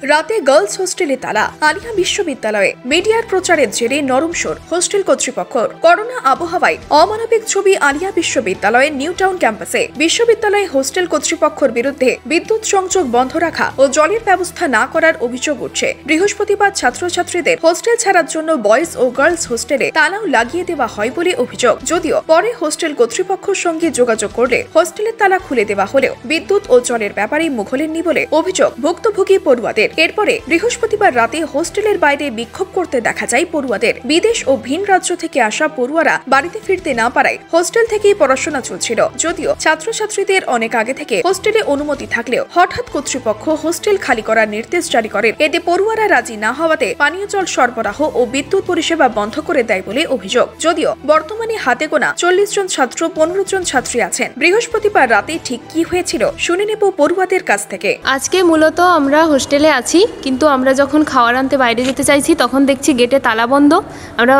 রাতে গার্লস হোস্টেলে তালা আলিয়া বিশ্ববিদ্যালয়ে। মিডিয়ার প্রচারের জেরে নরম সুর হোস্টেল কর্তৃপক্ষর। করোনা আবহাওয়ায় অমানবিক ছবি আলিয়া বিশ্ববিদ্যালয়ের নিউ টাউন ক্যাম্পাসে। বিশ্ববিদ্যালয়ে হোস্টেল কর্তৃপক্ষের বিরুদ্ধে বিদ্যুৎ সংযোগ বন্ধ রাখা ও জলের ব্যবস্থা না করার অভিযোগ উঠছে। বৃহস্পতিবার ছাত্রছাত্রীদের হোস্টেল ছাড়ার জন্য বয়েজ ও গার্লস হোস্টেলে তালাও লাগিয়ে দেওয়া হয় বলে অভিযোগ। যদিও পরে হোস্টেল কর্তৃপক্ষের সঙ্গে যোগাযোগ করলে হোস্টেলের তালা খুলে দেওয়া হলেও বিদ্যুৎ ও জলের ব্যাপারে মুখ খোলেননি বলে অভিযোগ ভুক্তভোগী পড়ুয়াদের। এরপরে বৃহস্পতিবার রাতে হোস্টেলের বাইরে বিক্ষোভ করতে দেখা যায় পড়ুয়াদের। বিদেশ ও ভিন রাজ্য থেকে আসা পড়ুয়ারা বাড়িতে ফিরতে না পারায় হোস্টেল থেকেই পড়াশোনা চলছিল। যদিও ছাত্রছাত্রীদের অনেক আগে থেকে হোস্টেলে অনুমতি থাকলেও হঠাৎ কর্তৃপক্ষ হোস্টেল খালি করার নির্দেশ জারি করেন। এতে পড়ুয়ারা রাজি না হওয়াতে পানীয় জল সরবরাহ ও বিদ্যুৎ পরিষেবা বন্ধ করে দেয় বলে অভিযোগ। যদিও বর্তমানে হাতে গোনা 40 জন ছাত্র 15 জন ছাত্রী আছেন। বৃহস্পতিবার রাতে ঠিক কি হয়েছিল শুনে নেব পড়ুয়াদের কাছ থেকে। আজকে মূলত আমরা হোস্টেলে আছি, কিন্তু আমরা যখন খাওয়ার আনতে বাইরে যেতে চাইছি তখন দেখছি গেটে তালা বন্ধ। আমরা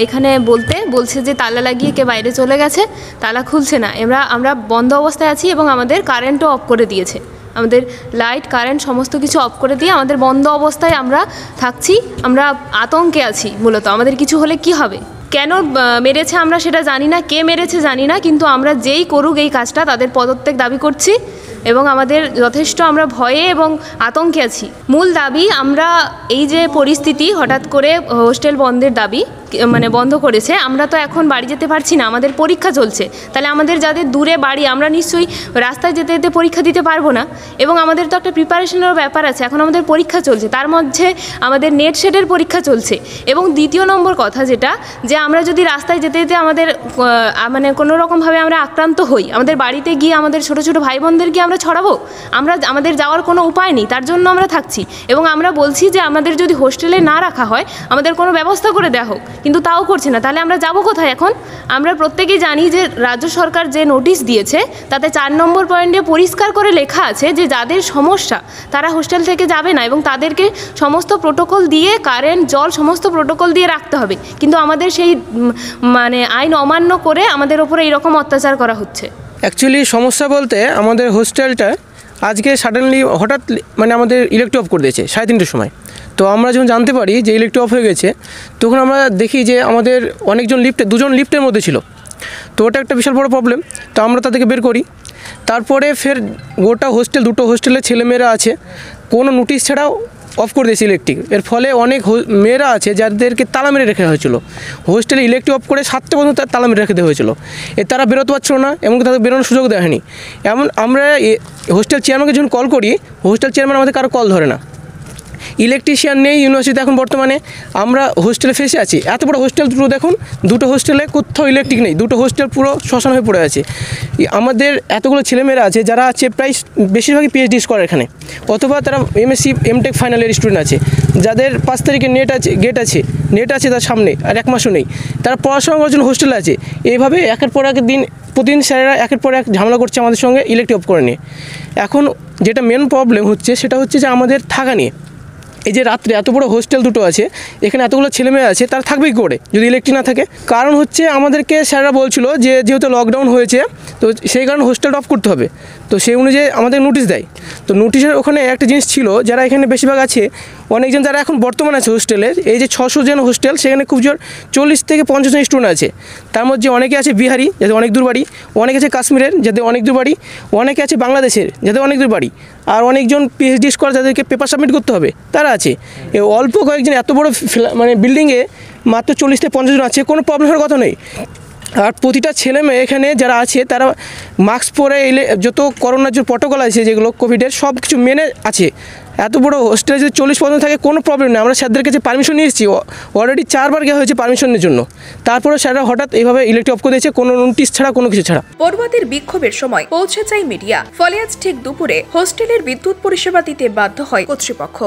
এখানে বলছে যে তালা লাগিয়ে কে বাইরে চলে গেছে, তালা খুলছে না। আমরা বন্ধ অবস্থায় আছি এবং আমাদের কারেন্টও অফ করে দিয়েছে। আমাদের লাইট কারেন্ট সমস্ত কিছু অফ করে দিয়ে আমাদের বন্ধ অবস্থায় আমরা থাকছি। আমরা আতঙ্কে আছি। মূলত আমাদের কিছু হলে কি হবে, কেন মেরেছে আমরা সেটা জানি না, কে মেরেছে জানি না, কিন্তু আমরা যেই করুক এই কাজটা তাদের পদত্যাগ দাবি করছি এবং আমাদের যথেষ্ট আমরা ভয়ে এবং আতঙ্কে আছি। মূল দাবি, আমরা এই যে পরিস্থিতি হঠাৎ করে হোস্টেল বন্ধের দাবি বন্ধ করেছে, আমরা তো এখন বাড়ি যেতে পারছি না, আমাদের পরীক্ষা চলছে। তাহলে আমাদের যাদের দূরে বাড়ি, আমরা নিশ্চয়ই রাস্তায় যেতে যেতে পরীক্ষা দিতে পারবো না এবং আমাদের তো একটা প্রিপারেশনেরও ব্যাপার আছে। এখন আমাদের পরীক্ষা চলছে, তার মধ্যে আমাদের নেট শেডের পরীক্ষা চলছে। এবং দ্বিতীয় নম্বর কথা যেটা, যে আমরা যদি রাস্তায় যেতে যেতে আমাদের কোনো রকমভাবে আমরা আক্রান্ত হই, আমাদের বাড়িতে গিয়ে আমাদের ছোটো ছোটো ভাই বোনদের গিয়ে আমরা ছড়াবো, আমাদের যাওয়ার কোনো উপায় নেই। তার জন্য আমরা থাকছি এবং আমরা বলছি যে আমাদের যদি হোস্টেলে না রাখা হয় আমাদের কোনো ব্যবস্থা করে দেওয়া হোক, কিন্তু তাও করছে না। তাহলে আমরা যাব কোথায় এখন? আমরা প্রত্যেকেই জানি যে রাজ্য সরকার যে নোটিশ দিয়েছে তাতে 4 নম্বর পয়েন্টে পরিষ্কার করে লেখা আছে যে যাদের সমস্যা তারা হোস্টেল থেকে যাবে না এবং তাদেরকে সমস্ত প্রোটোকল দিয়ে, কারেন্ট জল সমস্ত প্রোটোকল দিয়ে রাখতে হবে। কিন্তু আমাদের সেই আইন অমান্য করে আমাদের ওপরে এইরকম অত্যাচার করা হচ্ছে। অ্যাকচুয়ালি সমস্যা বলতে আমাদের হোস্টেলটা আজকে সাডেনলি হঠাৎ আমাদের ইলেকট্রিক অফ করে দিয়েছে 3:30টার সময়। তো আমরা যখন জানতে পারি যে ইলেকট্রিক অফ হয়ে গেছে, তখন আমরা দেখি যে আমাদের অনেকজন দুজন লিফটের মধ্যে ছিল। তো ওটা একটা বিশাল বড় প্রবলেম। তো আমরা তাদেরকে বের করি। তারপরে ফের গোটা দুটো হোস্টেলে ছেলেমেয়েরা আছে, কোনো নোটিশ ছাড়াও অফ করে দিয়েছে ইলেকট্রিক। এর ফলে অনেক মেয়েরা আছে যাদেরকে তালা মেরে রেখে হয়েছিল। হোস্টেলে ইলেকট্রিক অফ করে 7টা পর্যন্ত তালা মেরে রেখে দেওয়া হয়েছিল। তারা বেরোতে পারছিল না, এমনকি তাদের বেরোনোর সুযোগ দেওয়া হয়নি। আমরা হোস্টেল চেয়ারম্যানকে যখন কল করি, হোস্টেল চেয়ারম্যান আমাদের কারো কল ধরে না। ইলেকট্রিশিয়ান নেই ইউনিভার্সিটিতে এখন বর্তমানে। আমরা হোস্টেলে ফেসে আছি। এত বড় হোস্টেল দুটো দেখুন, দুটো হোস্টেলে কোথাও ইলেকট্রিক নেই, দুটো হোস্টেল পুরো শ্মশান হয়ে পড়ে আছে। আমাদের এতগুলো ছেলেমেয়েরা আছে যারা আছে প্রায় বেশিরভাগই পিএইচডি করে এখানে, অথবা তারা MSc MTech final year student আছে, যাদের 5 তারিখে নেট আছে তার সামনে, আর 1 মাসও নেই। তারা পড়াশোনা করার জন্য হোস্টেলে আছে। এইভাবে একের পর এক দিন প্রতিদিন স্যারেরা একের পর এক ঝামেলা করছে আমাদের সঙ্গে ইলেকট্রিক অফ করে নিয়ে। এখন যেটা মেন প্রবলেম হচ্ছে সেটা হচ্ছে যে আমাদের থাকা নিয়ে। এই যে রাত্রে এত বড় হোস্টেল দুটো আছে, এখানে এতগুলো ছেলেমেয়ে আছে, তারা থাকবে কী করে যদি ইলেকট্রিক না থাকে? কারণ হচ্ছে আমাদেরকে স্যাররা বলছিল যে যেহেতু লকডাউন হয়েছে তো সেই কারণে হোস্টেলটা অফ করতে হবে। তো সেই অনুযায়ী আমাদের নোটিশ দেয়। তো নোটিশের ওখানে একটা জিনিস ছিল, যারা এখানে বেশিরভাগ আছে, অনেকজন যারা এখন বর্তমানে আছে হোস্টেলে, এই যে 600 জন হোস্টেল, সেখানে খুব জোর 40 থেকে 50 জন স্টুডেন্ট আছে। তার মধ্যে অনেকে আছে বিহারি, যাদের অনেক দূর বাড়ি, অনেকে আছে কাশ্মীরের, যাদের অনেক দূর বাড়ি, অনেকে আছে বাংলাদেশের, যাদের অনেক দূর বাড়ি, আর অনেকজন পিএইচডি করে যাদেরকে পেপার সাবমিট করতে হবে, তারা আছে। অল্প কয়েকজন এত বড় বিল্ডিংয়ে মাত্র 40 থেকে 50 জন আছে, কোনো প্রবলেম হওয়ার কথা নেই। আর প্রতিটা ছেলে মেয়ে এখানে যারা আছে তারা মাস্ক পরে এলে, যত করোনার যে প্রটোকল আছে যেগুলো কোভিডের, সব কিছু মেনে আছে। এত বড় হোস্টেলে যদি 40 থাকে কোনো প্রবলেম নেই। আমরা স্যারদের কাছে পারমিশন নিয়ে এসেছি, অলরেডি 4 বার গিয়ে হয়েছে পারমিশনের জন্য। তারপরে স্যাররা হঠাৎ এইভাবে ইলেকট্রিক অফ করে দিয়েছে, কোনো নোটিশ ছাড়া, কোনো কিছু ছাড়া। পড়ুয়াদের বিক্ষোভের সময় পৌঁছে যায় মিডিয়া, ফলে আজ ঠিক দুপুরে হোস্টেলের বিদ্যুৎ পরিষেবা দিতে বাধ্য হয় কর্তৃপক্ষ।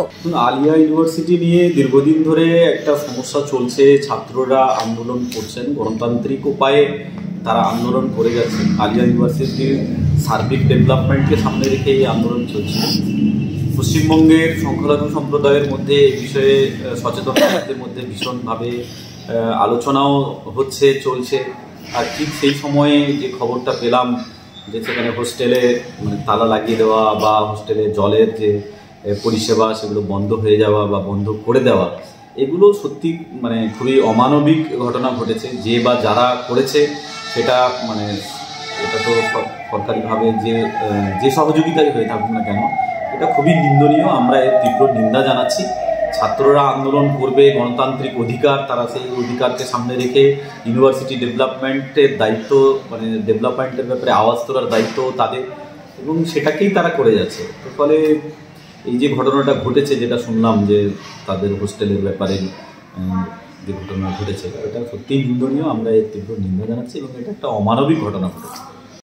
আলিয়া ইউনিভার্সিটি নিয়ে দীর্ঘদিন ধরে একটা সমস্যা চলছে। ছাত্ররা আন্দোলন করছেন, গণতান্ত্রিক উপায়ে তারা আন্দোলন করে গেছে। আলিয়া ইউনিভার্সিটির সার্বিক ডেভেলপমেন্টকে সামনে রেখে এই আন্দোলন চলছে। পশ্চিমবঙ্গের সংখ্যালঘু সম্প্রদায়ের মধ্যে এই বিষয়ে সচেতনতার মধ্যে ভীষণভাবে আলোচনাও চলছে। আর ঠিক সেই সময়ে যে খবরটা পেলাম যে সেখানে হোস্টেলে তালা লাগিয়ে দেওয়া বা হোস্টেলে জলের যে পরিষেবা সেগুলো বন্ধ হয়ে যাওয়া বা বন্ধ করে দেওয়া, এগুলো সত্যি মানে খুবই অমানবিক ঘটনা ঘটেছে। যে বা যারা করেছে সেটা মানে এটা তো সরকারিভাবে যে সহযোগিতাই হয়ে থাকুক না কেন, এটা খুবই নিন্দনীয়। আমরা এর তীব্র নিন্দা জানাচ্ছি। ছাত্ররা আন্দোলন করবে, গণতান্ত্রিক অধিকার, তারা সেই অধিকারকে সামনে রেখে ইউনিভার্সিটি ডেভেলপমেন্টের দায়িত্ব, মানে ডেভেলপমেন্টের ব্যাপারে আওয়াজ তোলার দায়িত্ব তাদের, এবং সেটাকেই তারা করে যাচ্ছে। তো ফলে এই যে ঘটনাটা ঘটেছে, যেটা শুনলাম যে তাদের হোস্টেলের ব্যাপারে যে ঘটনা ঘটেছে, এটা সত্যিই নিন্দনীয়। আমরা এর তীব্র নিন্দা জানাচ্ছি এবং এটা একটা অমানবিক ঘটনা ঘটেছে।